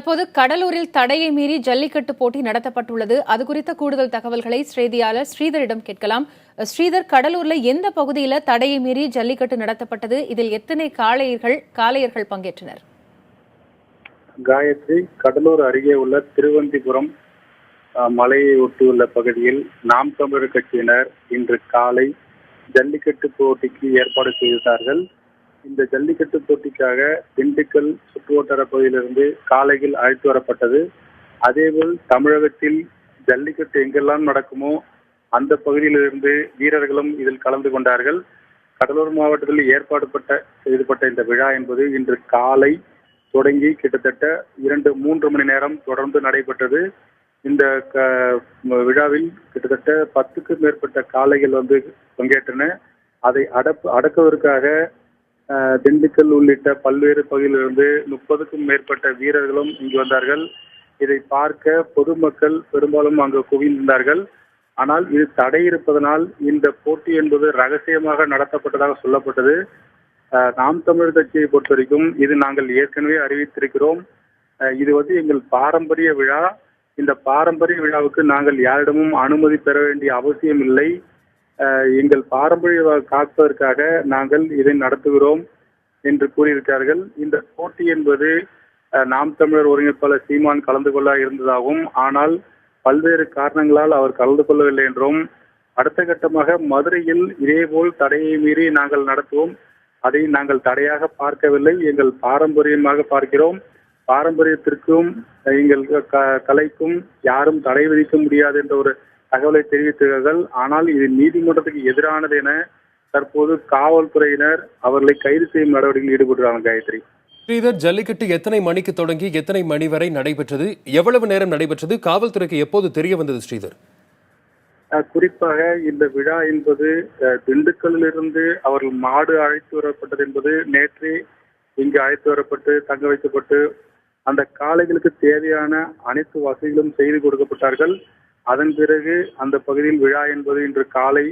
தற்போது கடலூரில் தடையை மீறி ஜல்லிக்கட்டு போட்டி நடத்தப்பட்டுள்ளது. அது குறித்த கூடுதல் தகவல்களை செய்தியாளர் ஸ்ரீதரிடம் கேட்கலாம். ஸ்ரீதர், கடலூர்ல எந்த பகுதியில தடையை மீறி ஜல்லிக்கட்டு நடத்தப்பட்டது? இதில் எத்தனை காளையர்கள் பங்கேற்றனர்? காயத்ரி, கடலூர் அருகே உள்ள திருவந்திபுரம் மலையை ஒட்டியுள்ள பகுதியில் நாம் தமிழர் கட்சியினர் இன்று காலை ஜல்லிக்கட்டு போட்டிக்கு ஏற்பாடு செய்தார்கள். இந்த ஜல்லிக்கட்டு போட்டிக்காக திண்டுக்கல் சுற்றுவட்டார பகுதியிலிருந்து காளைகள் அழைத்து வரப்பட்டது. அதேபோல் தமிழகத்தில் ஜல்லிக்கட்டு எங்கெல்லாம் நடக்குமோ அந்த பகுதியிலிருந்து வீரர்களும் இதில் கலந்து கொண்டார்கள். கடலூர் மாவட்டத்தில் செய்யப்பட்ட இந்த விழா என்பது இன்று காலை தொடங்கி கிட்டத்தட்ட 2-3 மணி நேரம் தொடர்ந்து நடைபெற்றது. இந்த விழாவில் கிட்டத்தட்ட 10க்கும் மேற்பட்ட காளைகள் பங்கேற்றன. அதை அடக்குவதற்காக திண்டுக்கல் உள்ளிட்ட பல்வேறு பகுதியிலிருந்து 30க்கும் மேற்பட்ட வீரர்களும் இங்கு வந்தார்கள். இதை பார்க்க பொதுமக்கள் பெரும்பாலும் அங்கு குவிந்தார்கள். ஆனால் இது தடை இருப்பதனால் இந்த போட்டி என்பது ரகசியமாக நடத்தப்பட்டதாக சொல்லப்பட்டது. நாம் தமிழர் கட்சியை பொறுத்த வரைக்கும் இது நாங்கள் ஏற்கனவே அறிவித்திருக்கிறோம். இது எங்கள் பாரம்பரிய விழா. இந்த பாரம்பரிய விழாவுக்கு நாங்கள் யாரிடமும் அனுமதி பெற வேண்டிய அவசியம் இல்லை. எங்கள் பாரம்பரிய காப்பதற்காக நாங்கள் இதை நடத்துகிறோம் என்று கூறியிருக்கிறார்கள். இந்த போட்டி என்பது நாம் தமிழர் ஒருங்கிணைப்பாளர் சீமான் கலந்து கொள்ள இருந்ததாகவும், ஆனால் பல்வேறு காரணங்களால் அவர் கலந்து கொள்ளவில்லை என்றும், அடுத்த கட்டமாக மதுரையில் இதேபோல் தடையை மீறி நாங்கள் நடத்துவோம், அதை நாங்கள் தடையாக பார்க்கவில்லை, எங்கள் பாரம்பரியமாக பார்க்கிறோம், பாரம்பரியத்திற்கும் எங்கள் கலைக்கும் யாரும் தடை விதிக்க முடியாது என்ற ஒரு தகவலை தெரிவித்தார்கள். ஆனால் இது நீதிமன்றத்துக்கு எதிரானது என தற்போது காவல்துறையினர் அவர்களை கைது செய்யும் நடவடிக்கையில் ஈடுபடுகிறாங்க. காயத்ரி, ஸ்ரீதர், ஜல்லிக்கட்டு எத்தனை மணிக்கு தொடங்கி எத்தனை மணி வரை நடைபெற்றது? எவ்வளவு நேரம் நடைபெற்றது? காவல்துறைக்கு எப்போது தெரிய வந்தது ஸ்ரீதர்? குறிப்பாக இந்த விழா என்பது திண்டுக்கல்லிருந்து அவர்கள் மாடு அழைத்து வரப்பட்டது என்பது நேற்றே இங்கு அழைத்து வரப்பட்டு தங்க வைக்கப்பட்டு அந்த காளைகளுக்கு தேவையான அனைத்து வசதிகளும் செய்து கொடுக்கப்பட்டார்கள். அதன் பிறகு அந்த பகுதியில் விழா என்பது இன்று காலை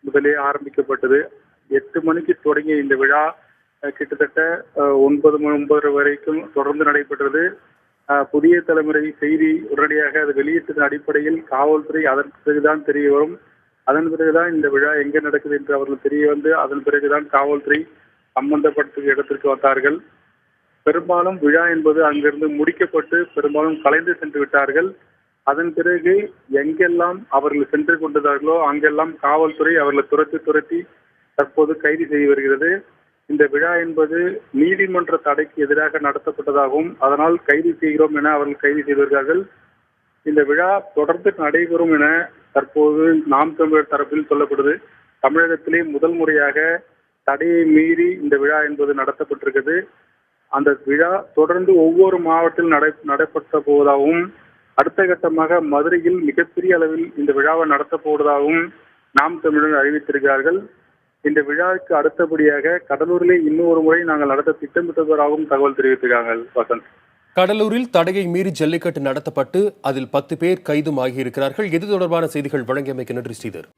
முதலே ஆரம்பிக்கப்பட்டது. 8 மணிக்கு தொடங்கிய இந்த விழா கிட்டத்தட்ட 9 வரைக்கும் தொடர்ந்து நடைபெற்றது. புதிய தலைமுறை செய்தி உடனடியாக அது வெளியிட்டதன் அடிப்படையில் காவல்துறை அதன் பிறகுதான் தெரிய வரும். அதன் பிறகுதான் இந்த விழா எங்கே நடக்குது என்று அவர்கள் தெரிய வந்து அதன் பிறகுதான் காவல்துறை சம்பந்தப்பட்ட இடத்திற்கு வந்தார்கள். பெரும்பாலும் விழா என்பது அங்கிருந்து முடிக்கப்பட்டு பெரும்பாலும் கலைந்து சென்று விட்டார்கள். அதன் பிறகு எங்கெல்லாம் அவர்கள் சென்று கொண்டார்களோ அங்கெல்லாம் காவல்துறை அவர்களை துரத்தி தற்போது கைது செய்து வருகிறது. இந்த விழா என்பது நீதிமன்ற தடைக்கு எதிராக நடத்தப்பட்டதாகவும், அதனால் கைது செய்கிறோம் என அவர்கள் கைது செய்திருக்கிறார்கள். இந்த விழா தொடர்ந்து நடைபெறும் என தற்போது நாம் தமிழர் தரப்பில் சொல்லப்படுது. தமிழகத்திலே முதல் முறையாக தடையை மீறி இந்த விழா என்பது நடத்தப்பட்டிருக்கிறது. அந்த விழா தொடர்ந்து ஒவ்வொரு மாவட்டத்தில் நடைபெற்ற போவதாகவும், அடுத்த கட்டமாக மதுரையில் மிகப்பெரிய அளவில் இந்த விழாவை நடத்தப் போவதாகவும் நாம் தமிழர் அறிவித்திருக்கிறார்கள். இந்த விழாவுக்கு அடுத்தபடியாக கடலூரிலே இன்னொரு முறை நாங்கள் நடத்த திட்டமிட்டதாகவும் தகவல் தெரிவித்திருக்காங்க. வசந்த், கடலூரில் தடையை மீறி ஜல்லிக்கட்டு நடத்தப்பட்டு அதில் 10 பேர் கைதும் ஆகியிருக்கிறார்கள். இது தொடர்பான செய்திகள் வழங்கியமைக்கு நன்றி ஸ்ரீதர்.